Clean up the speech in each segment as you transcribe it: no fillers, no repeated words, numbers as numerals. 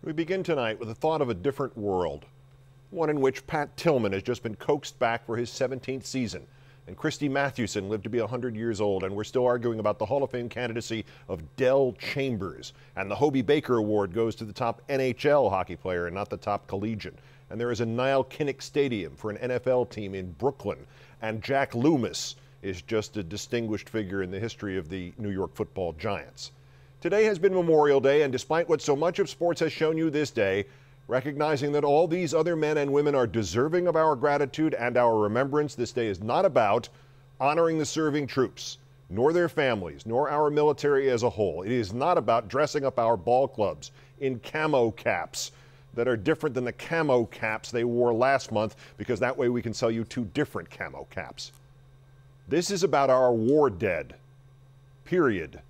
We begin tonight with the thought of a different world, one in which Pat Tillman has just been coaxed back for his 17th season, and CHRISTY Mathewson lived to be 100 years old, and we're still arguing about the Hall of Fame candidacy of Del Chambers, and the HOBEY Baker Award goes to the top NHL hockey player and not the top collegiate, and there is a NILE KINNICK Stadium for an NFL team in Brooklyn, and Jack Lummus is just a distinguished figure in the history of the New York Football Giants. Today has been Memorial Day, and despite what so much of sports has shown you this day, recognizing that all these other men and women are deserving of our gratitude and our remembrance, this day is not about honoring the serving troops, nor their families, nor our military as a whole. It is not about dressing up our ball clubs in camo caps that are different than the camo caps they wore last month, because that way we can sell you two different camo caps. This is about our war dead, period.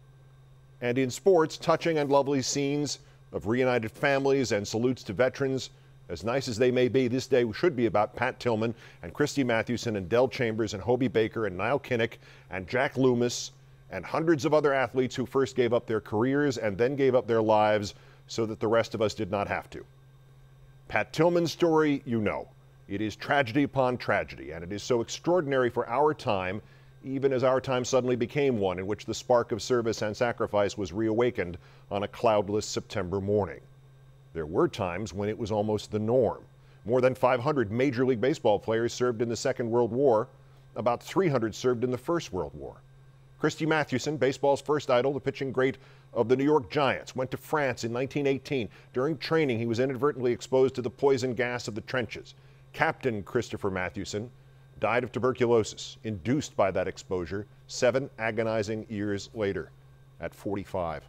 And in sports, touching and lovely scenes of reunited families and salutes to veterans, as nice as they may be, this day should be about Pat Tillman and CHRISTY Mathewson and Del Chambers and HOBEY Baker and NILE KINNICK and Jack Lummus and hundreds of other athletes who first gave up their careers and then gave up their lives so that the rest of us did not have to. Pat Tillman's story, you know. It is tragedy upon tragedy, and it is so extraordinary for our time, even as our time suddenly became one in which the spark of service and sacrifice was reawakened on a cloudless September morning. There were times when it was almost the norm. More than 500 Major League Baseball players served in the Second World War. About 300 served in the First World War. CHRISTY Mathewson, baseball's first idol, the pitching great of the New York Giants, went to France in 1918. During training, he was inadvertently exposed to the poison gas of the trenches. Captain Christopher Mathewson died of tuberculosis, induced by that exposure 7 agonizing years later, at 45.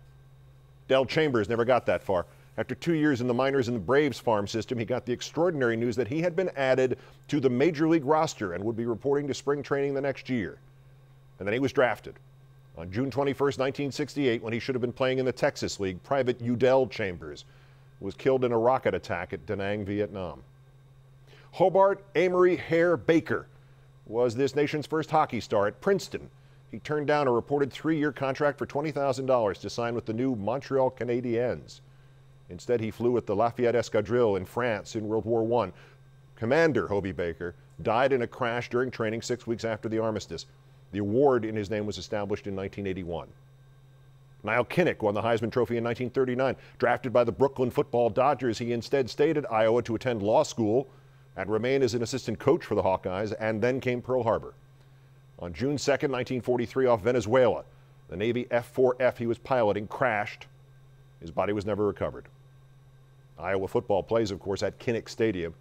Del Chambers never got that far. After 2 years in the minors in the Braves farm system, he got the extraordinary news that he had been added to the Major League roster and would be reporting to spring training the next year. And then he was drafted. On June 21st, 1968, when he should have been playing in the Texas League, Private Del Chambers was killed in a rocket attack at Da Nang, Vietnam. Hobart Amory Hare Baker was this nation's first hockey star at Princeton. He turned down a reported 3-year contract for $20,000 to sign with the new Montreal Canadiens. Instead, he flew with the Lafayette Escadrille in France in World War I. Commander HOBEY Baker died in a crash during training 6 weeks after the armistice. The award in his name was established in 1981. NILE KINNICK won the Heisman Trophy in 1939. Drafted by the Brooklyn football Dodgers, he instead stayed at Iowa to attend law school and remain as an assistant coach for the Hawkeyes, and then came Pearl Harbor. On June 2nd, 1943, off Venezuela, the Navy F-4F he was piloting crashed. His body was never recovered. Iowa football plays, of course, at KINNICK Stadium.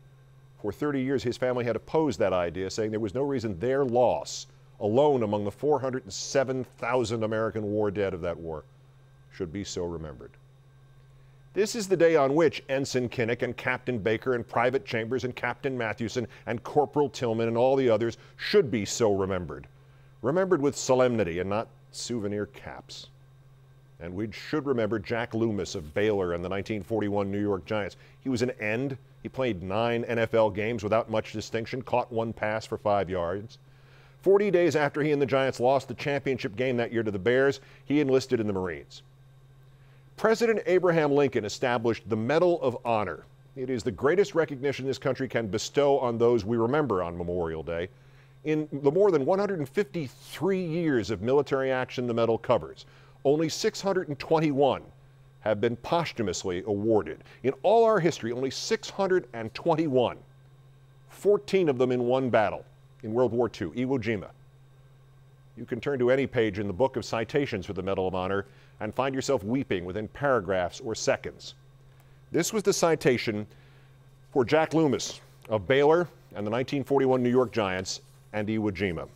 For 30 years, his family had opposed that idea, saying there was no reason their loss, alone among the 407,000 American war dead of that war, should be so remembered. This is the day on which Ensign KINNICK and Captain Baker and Private Chambers and Captain Mathewson and Corporal Tillman and all the others should be so remembered. Remembered with solemnity and not souvenir caps. And we should remember Jack Lummus of Baylor and the 1941 New York Giants. He was an end. He played 9 NFL games without much distinction, caught 1 pass for 5 yards. 40 days after he and the Giants lost the championship game that year to the Bears, he enlisted in the Marines. President Abraham Lincoln established the Medal of Honor. It is the greatest recognition this country can bestow on those we remember on Memorial Day. In the more than 153 years of military action the medal covers, only 621 have been posthumously awarded. In all our history, only 621. 14 of them in one battle, in World War II, Iwo Jima. You can turn to any page in the book of citations for the Medal of Honor and find yourself weeping within paragraphs or seconds. This was the citation for Jack Lummus of Baylor and the 1941 New York Giants and Iwo Jima.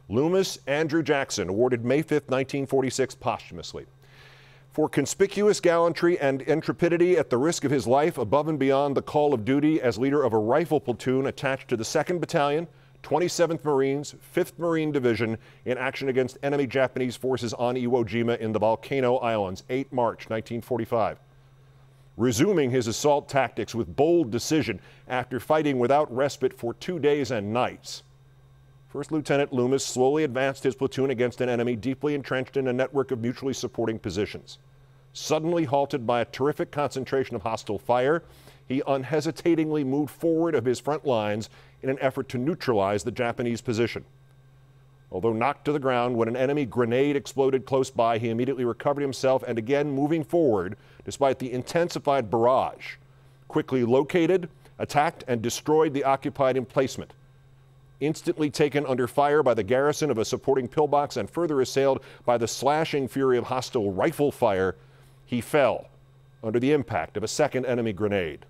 Lummus Andrew Jackson, awarded May 5, 1946, posthumously. For conspicuous gallantry and intrepidity at the risk of his life above and beyond the call of duty as leader of a rifle platoon attached to the 2nd Battalion, 27th Marines, 5th Marine Division in action against enemy Japanese forces on Iwo Jima in the Volcano Islands, 8 March 1945. Resuming his assault tactics with bold decision after fighting without respite for 2 days and nights, First Lieutenant Lummus slowly advanced his platoon against an enemy deeply entrenched in a network of mutually supporting positions. Suddenly halted by a terrific concentration of hostile fire, he unhesitatingly moved forward of his front lines in an effort to neutralize the Japanese position. Although knocked to the ground when an enemy grenade exploded close by, he immediately recovered himself and again moving forward despite the intensified barrage, quickly located, attacked, and destroyed the occupied emplacement. Instantly taken under fire by the garrison of a supporting pillbox and further assailed by the slashing fury of hostile rifle fire, he fell under the impact of a second enemy grenade.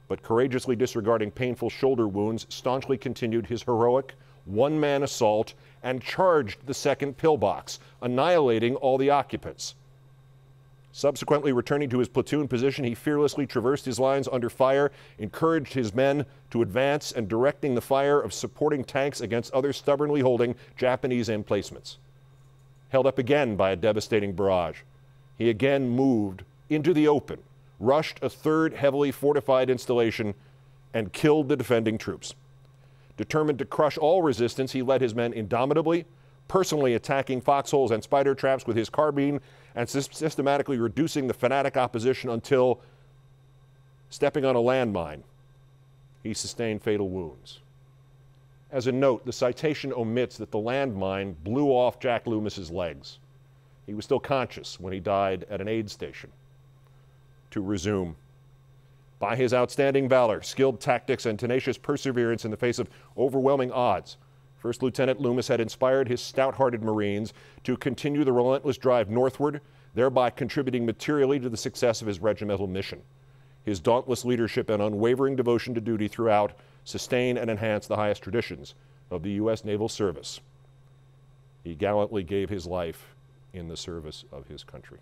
But courageously disregarding painful shoulder wounds, staunchly continued his heroic one-man assault and charged the second pillbox, annihilating all the occupants. Subsequently returning to his platoon position, he fearlessly traversed his lines under fire, encouraged his men to advance, and directing the fire of supporting tanks against others stubbornly holding Japanese emplacements. Held up again by a devastating barrage, he again moved into the open, rushed a third heavily fortified installation, and killed the defending troops. Determined to crush all resistance, he led his men indomitably, personally attacking foxholes and spider traps with his carbine and systematically reducing the fanatic opposition until, stepping on a landmine, he sustained fatal wounds. As a note, the citation omits that the landmine blew off Jack Lummus's legs. He was still conscious when he died at an aid station. To resume. By his outstanding valor, skilled tactics, and tenacious perseverance in the face of overwhelming odds, First Lieutenant Lummus had inspired his stout-hearted Marines to continue the relentless drive northward, thereby contributing materially to the success of his regimental mission. His dauntless leadership and unwavering devotion to duty throughout sustain and enhance the highest traditions of the U.S. Naval Service. He gallantly gave his life in the service of his country.